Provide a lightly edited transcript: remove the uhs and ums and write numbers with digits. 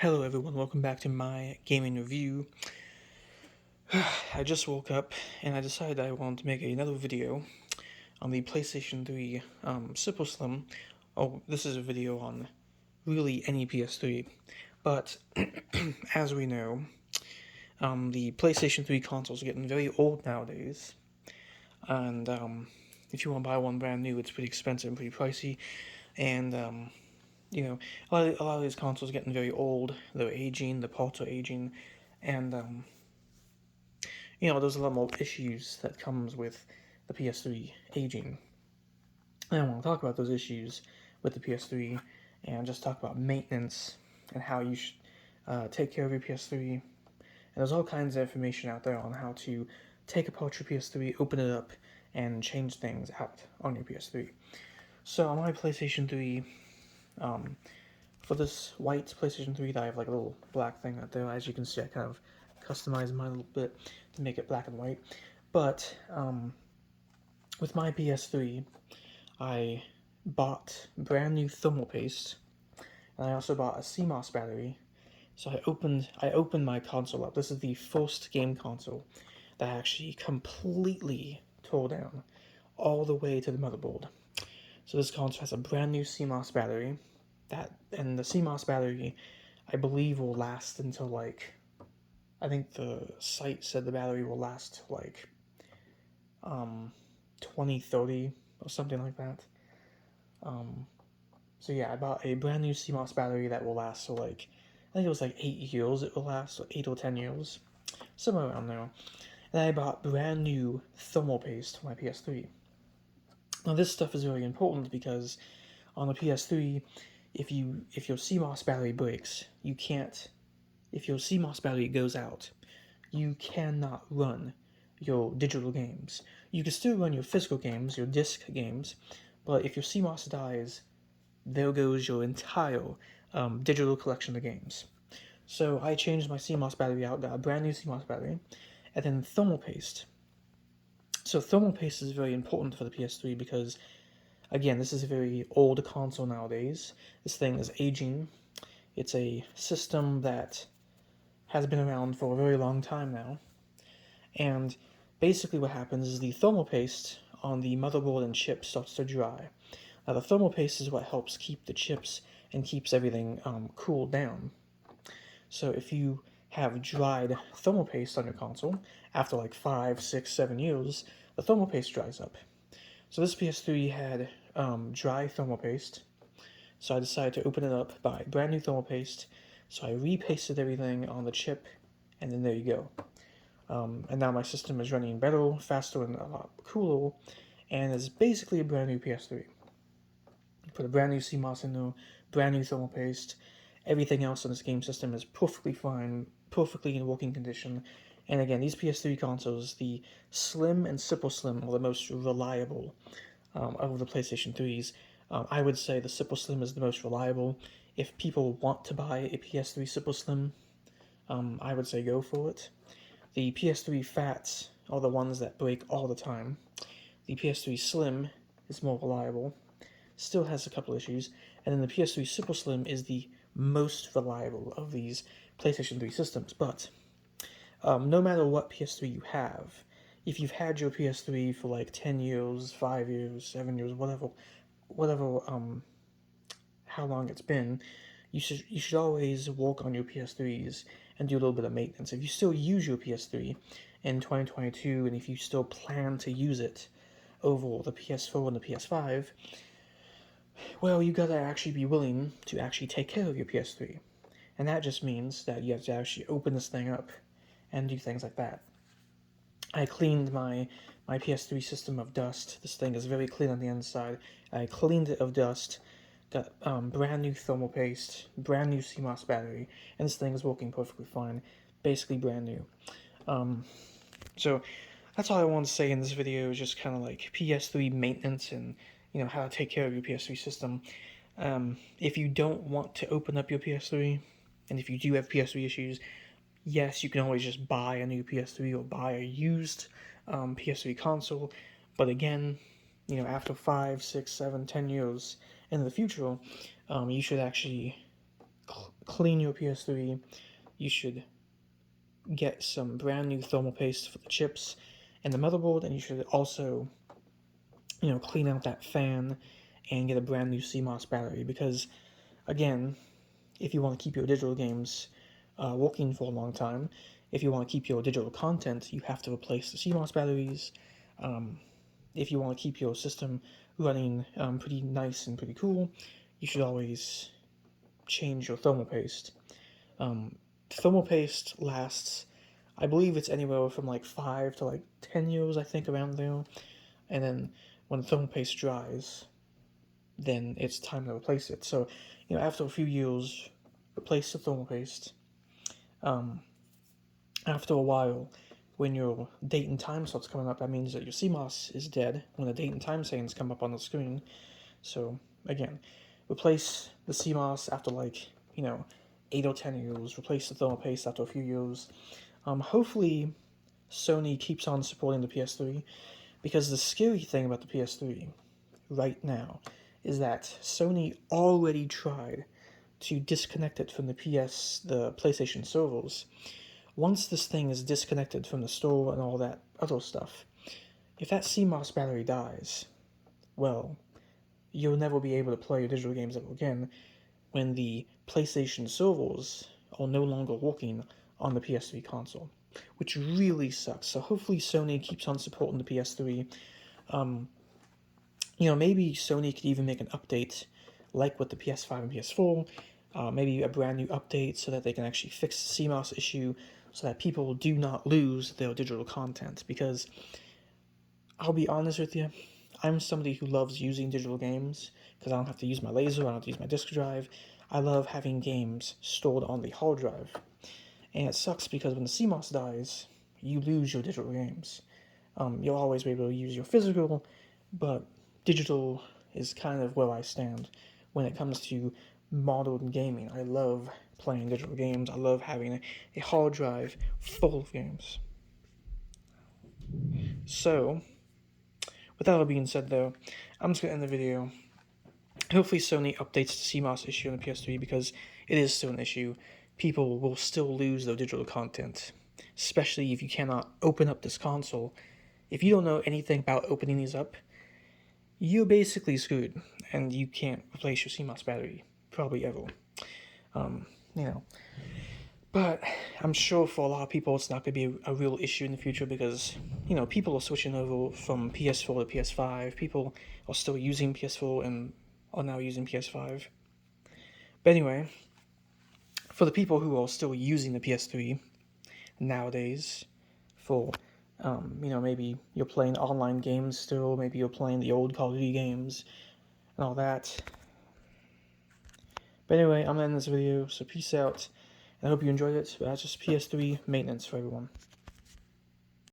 Hello everyone, welcome back to my gaming review. I just woke up and I decided I wanted to make another video on the PlayStation 3 Super Slim. Oh, this is a video on really any PS3, but as we know, the PlayStation 3 consoles are getting very old nowadays, and if you want to buy one brand new, it's pretty expensive and pretty pricey, and a lot of these consoles are getting very old. They're aging, the parts are aging, and there's a lot more issues that comes with the PS3 aging. And I want to talk about those issues with the PS3 and just talk about maintenance and how you should take care of your PS3. And there's all kinds of information out there on how to take apart your PS3, open it up, and change things out on your PS3. So on my PlayStation 3, for this white PlayStation 3 that I have like a little black thing out there, as you can see I kind of customized mine a little bit to make it black and white. But with my PS3, I bought brand new thermal paste, and I also bought a CMOS battery. So I opened my console up. This is the first game console that I actually completely tore down all the way to the motherboard. So this console has a brand new CMOS battery, and the CMOS battery I believe will last until like, I think the site said the battery will last like 2030 or something like that. So yeah, I bought a brand new CMOS battery that will last for like, I think it was like 8 years it will last, so 8 or 10 years, somewhere around there. And I bought brand new thermal paste for my PS3. Now this stuff is very important because on the PS3, if your CMOS battery breaks, you can't. If your CMOS battery goes out, you cannot run your digital games. You can still run your physical games, your disc games, but if your CMOS dies, there goes your entire digital collection of games. So I changed my CMOS battery out, got a brand new CMOS battery, and then thermal paste. So thermal paste is very important for the PS3 because, again, this is a very old console nowadays. This thing is aging. It's a system that has been around for a very long time now. And basically what happens is the thermal paste on the motherboard and chip starts to dry. Now the thermal paste is what helps keep the chips and keeps everything cooled down. So if you have dried thermal paste on your console, after like 5, 6, 7 years, the thermal paste dries up. So this PS3 had dry thermal paste, so I decided to open it up, buy brand new thermal paste. So I repasted everything on the chip, and then there you go. And now my system is running better, faster, and a lot cooler, and is basically a brand new PS3. Put a brand new CMOS in there, brand new thermal paste. Everything else in this game system is perfectly fine, perfectly in working condition. And again, these PS3 consoles, the Slim and Super Slim, are the most reliable of the PlayStation 3s. I would say the Super Slim is the most reliable. If people want to buy a PS3 Super Slim, I would say go for it. The PS3 Fats are the ones that break all the time. The PS3 Slim is more reliable, still has a couple issues, and then the PS3 Super Slim is the most reliable of these PlayStation 3 systems. But no matter what PS3 you have, if you've had your PS3 for like 10 years, 5 years, 7 years, whatever, how long it's been, you should always work on your PS3s and do a little bit of maintenance. If you still use your PS3 in 2022, and if you still plan to use it over the PS4 and the PS5, well, you gotta actually be willing to actually take care of your PS3. And that just means that you have to actually open this thing up and do things like that. I cleaned my PS3 system of dust. This thing is very clean on the inside. I cleaned it of dust, got brand new thermal paste, brand new CMOS battery, and this thing is working perfectly fine. Basically brand new. So that's all I want to say in this video, is just kind of like PS3 maintenance and how to take care of your PS3 system. If you don't want to open up your PS3, and if you do have PS3 issues, yes, you can always just buy a new PS3 or buy a used PS3 console. But again, after 5, 6, 7, 10 years in the future, you should actually clean your PS3, you should get some brand new thermal paste for the chips and the motherboard, and you should also, clean out that fan and get a brand new CMOS battery because, again, if you want to keep your digital games working for a long time, if you want to keep your digital content, you have to replace the CMOS batteries. If you want to keep your system running pretty nice and pretty cool, you should always change your thermal paste. Thermal paste lasts, I believe it's anywhere from like 5 to like 10 years, I think, around there. And then when the thermal paste dries, then it's time to replace it. So, after a few years, replace the thermal paste. After a while, when your date and time starts coming up, that means that your CMOS is dead when the date and time settings come up on the screen. So, again, replace the CMOS after like, 8 or 10 years, replace the thermal paste after a few years. Hopefully, Sony keeps on supporting the PS3, because the scary thing about the PS3 right now is that Sony already tried to disconnect it from the PlayStation servers. Once this thing is disconnected from the store and all that other stuff, if that CMOS battery dies, well, you'll never be able to play your digital games ever again when the PlayStation servers are no longer working on the PS3 console, which really sucks. So hopefully Sony keeps on supporting the PS3. Maybe Sony could even make an update like with the PS5 and PS4, maybe a brand new update so that they can actually fix the CMOS issue so that people do not lose their digital content. Because I'll be honest with you, I'm somebody who loves using digital games because I don't have to use my laser, I don't have to use my disk drive. I love having games stored on the hard drive. And it sucks because when the CMOS dies, you lose your digital games. You'll always be able to use your physical, but digital is kind of where I stand when it comes to modern gaming. I love playing digital games. I love having a hard drive full of games. So, with that all being said, though, I'm just going to end the video. Hopefully Sony updates the CMOS issue on the PS3 because it is still an issue. People will still lose their digital content, especially if you cannot open up this console. If you don't know anything about opening these up, you're basically screwed, and you can't replace your CMOS battery, probably ever. You know. But I'm sure for a lot of people it's not going to be a real issue in the future because, people are switching over from PS4 to PS5. People are still using PS4 and are now using PS5. But anyway, for the people who are still using the PS3 nowadays, for, maybe you're playing online games still, maybe you're playing the old Call of Duty games and all that. But anyway, I'm going to end this video, so peace out. I hope you enjoyed it. That's just PS3 maintenance for everyone.